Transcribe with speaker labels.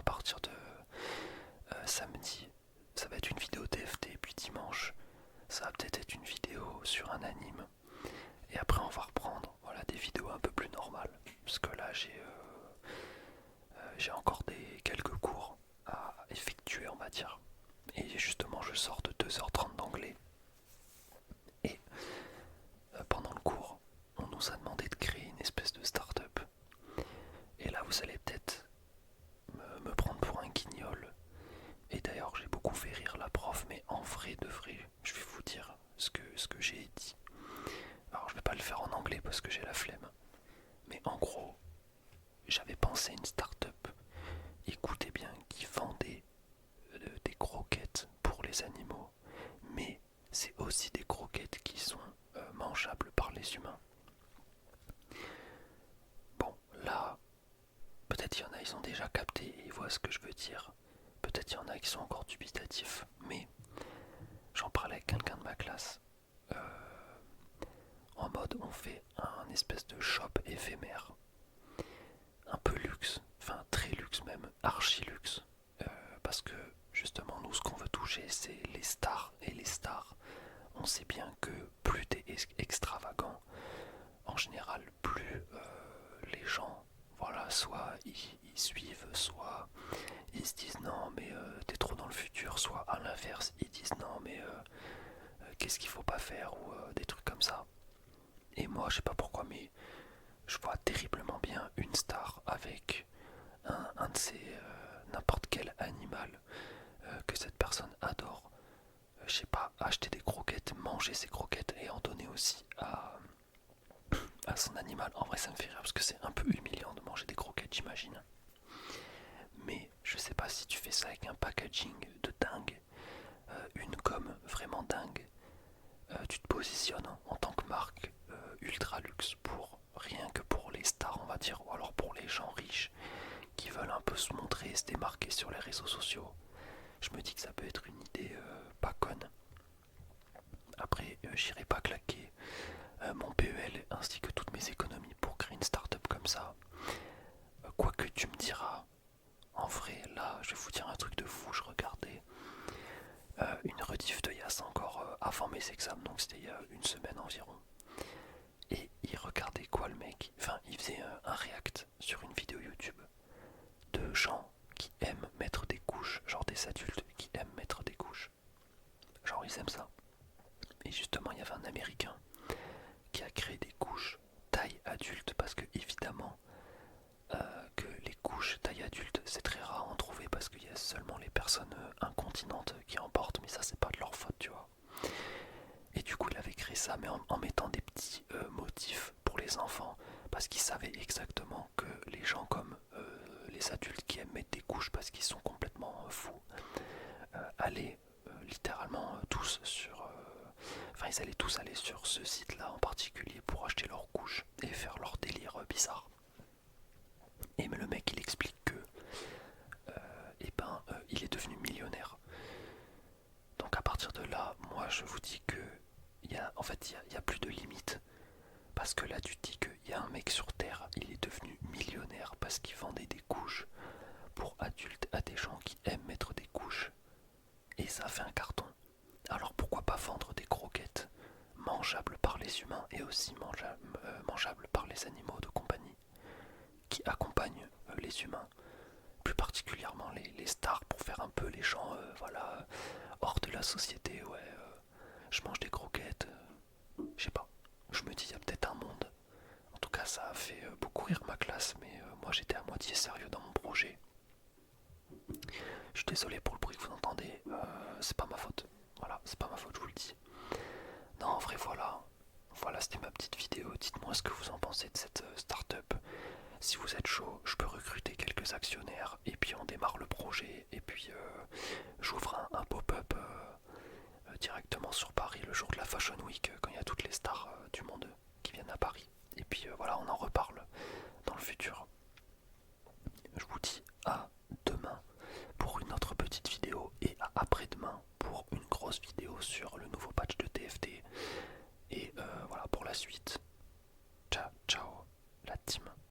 Speaker 1: partir de samedi, ça va être une vidéo TFT, puis dimanche, ça va peut-être être une vidéo sur un anime. Et après on va reprendre voilà, des vidéos un peu plus normales. Parce que là j'ai encore quelques cours à effectuer on va dire. Et justement je sors de 2h30 d'anglais. Et pendant le cours, on nous a demandé de créer une espèce de start-up. Et là vous allez peut-être me prendre pour un guignol. Et d'ailleurs j'ai beaucoup fait rire la prof, mais en vrai de vrai, je vais vous dire ce que j'ai dit. Alors je vais pas le faire en anglais parce que j'ai la flemme. Mais en gros, j'avais pensé à une start-up, écoutez bien, qui vendait des croquettes pour les animaux, mais c'est aussi des croquettes qui sont mangeables par les humains. Bon, là, peut-être il y en a, ils ont déjà capté et ils voient ce que je veux dire. Peut-être il y en a qui sont encore dubitatifs, mais j'en parlais avec quelqu'un de ma classe. En mode, on fait un espèce de shop éphémère, un peu luxe, enfin très luxe même, archi luxe, parce que justement nous ce qu'on veut toucher c'est les stars, et les stars, on sait bien que plus t'es extravagant, en général plus les gens, voilà, soit ils suivent, soit ils se disent non mais t'es trop dans le futur, soit à l'inverse ils disent non mais qu'est-ce qu'il faut pas faire, ou des trucs comme ça. Et moi je sais pas pourquoi mais je vois terriblement bien une star avec un de ces n'importe quel animal que cette personne adore. Je sais pas, acheter des croquettes, manger ces croquettes et en donner aussi à son animal. En vrai ça me fait rire parce que c'est un peu humiliant de manger des croquettes j'imagine. Mais je sais pas si tu fais ça avec un packaging de dingue, une com vraiment dingue, tu te positionnes en tant que marque ultra luxe pour rien que pour les stars on va dire, ou alors pour les gens riches qui veulent un peu se montrer et se démarquer sur les réseaux sociaux. Je me dis que ça peut être une idée pas conne. Après, j'irai pas claquer mon PEL ainsi que toutes mes économies pour créer une start-up comme ça. Quoique tu me diras, en vrai, là, je vais vous dire un truc de fou. Je regardais une rediff de Yas encore avant mes examens, donc c'était il y a une semaine environ. Et il regardait quoi le mec? Enfin, il faisait un react sur une vidéo YouTube de gens qui aiment mettre des couches, genre des adultes qui aiment mettre des couches. Genre ils aiment ça. Et justement, il y avait un Américain qui a créé des couches taille adulte parce que évidemment que les couches taille adulte c'est très rare à en trouver parce qu'il y a seulement les personnes incontinentes qui en portent, mais ça c'est pas de leur faute tu vois. Et du coup il avait créé ça mais en mettant des petits motifs pour les enfants parce qu'il savait exactement que les gens comme les adultes qui aiment mettre des couches parce qu'ils sont complètement fous allaient littéralement tous sur enfin ils allaient tous aller sur ce site là en particulier pour acheter leurs couches et faire leur délire bizarre. Et mais le mec il explique que il est devenu millionnaire. Donc à partir de là, moi je vous dis que en fait il y a plus de limite. Parce que là tu dis qu'il y a un mec sur Terre, il est devenu millionnaire parce qu'il vendait des couches pour adultes à des gens qui aiment mettre des couches. Et ça fait un carton. Alors pourquoi pas vendre des croquettes mangeables par les humains et aussi mangeables par les animaux de compagnie qui accompagnent les humains, plus particulièrement les stars pour faire un peu les gens voilà, hors de la société. Ouais, je mange des croquettes, je sais pas. Je me dis, il y a peut-être un monde. En tout cas, ça a fait beaucoup rire ma classe, mais moi j'étais à moitié sérieux dans mon projet. Je suis désolé pour le bruit que vous entendez, c'est pas ma faute. Voilà, c'est pas ma faute, je vous le dis. Non, en vrai, voilà. Voilà, c'était ma petite vidéo. Dites-moi ce que vous en pensez de cette start-up. Si vous êtes chaud, je peux recruter quelques actionnaires et puis on démarre le projet. Et puis j'ouvre un pop-up directement sur Paris le jour de la Fashion Week quand il y a toutes les stars du monde qui viennent à Paris. Et puis voilà, on en reparle dans le futur. Je vous dis à demain pour une autre petite vidéo et à après-demain pour une grosse vidéo sur le nouveau patch de TFT. Et voilà pour la suite. Ciao, ciao la team.